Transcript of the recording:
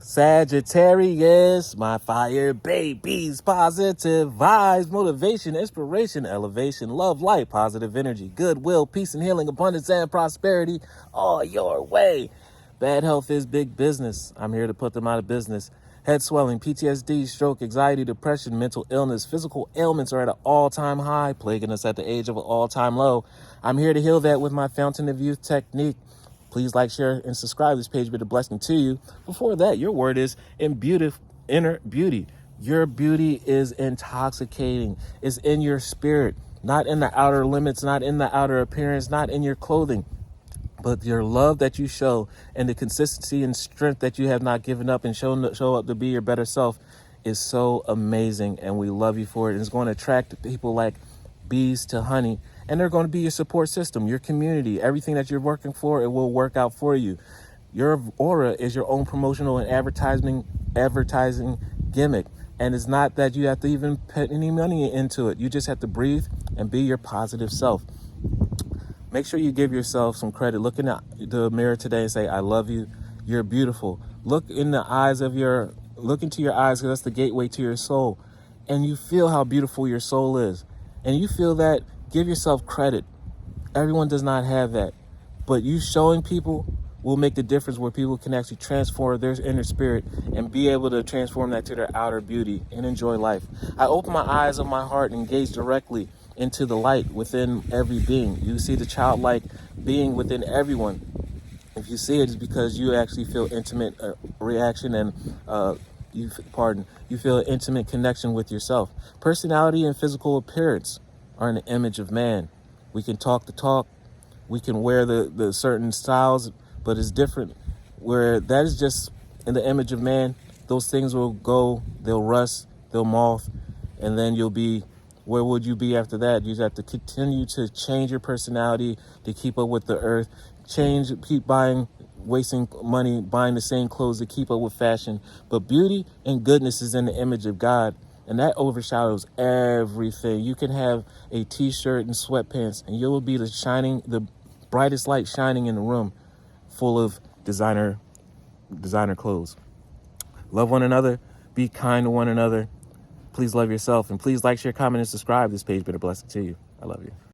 Sagittarius, my fire babies, positive vibes, motivation, inspiration, elevation, love, light, positive energy, goodwill, peace and healing, abundance and prosperity all your way. Bad health is big business. I'm here to put them out of business. Head swelling, PTSD, stroke, anxiety, depression, mental illness, physical ailments are at an all-time high, plaguing us at the age of an all-time low. I'm here to heal that with my Fountain of Youth technique. Please like, share, and subscribe. This page be a blessing to you. Before that, your word is inner beauty. Your beauty is intoxicating. It's in your spirit, not in the outer limits, not in the outer appearance, not in your clothing. But your love that you show and the consistency and strength that you have not given up and show up to be your better self is so amazing. And we love you for it. And it's going to attract people like bees to honey. And they're going to be your support system, your community, everything that you're working for, it will work out for you. Your aura is your own promotional and advertising gimmick. And it's not that you have to even put any money into it. You just have to breathe and be your positive self. Make sure you give yourself some credit. Look in the mirror today and say, I love you. You're beautiful. Look into your eyes, because that's the gateway to your soul. And you feel how beautiful your soul is. And you feel that, give yourself credit. Everyone does not have that. But you showing people will make the difference where people can actually transform their inner spirit and be able to transform that to their outer beauty and enjoy life. I open my eyes of my heart and engage directly into the light within every being. You see the childlike being within everyone. If you see it, it's because you actually feel intimate reaction and you feel an intimate connection with yourself. Personality and physical appearance are in the image of man. We can talk the talk, we can wear the certain styles, but it's different. Where that is just in the image of man, those things will go, they'll rust, they'll moth, and then you'll be, where would you be after that? You have to continue to change your personality to keep up with the earth, keep wasting money, buying the same clothes to keep up with fashion. But beauty and goodness is in the image of God, and that overshadows everything. You can have a t-shirt and sweatpants, and you will be the brightest light shining in the room full of designer clothes. Love one another, be kind to one another. Please love yourself, and please like, share, comment, and subscribe. This page been a blessing to you. I love you.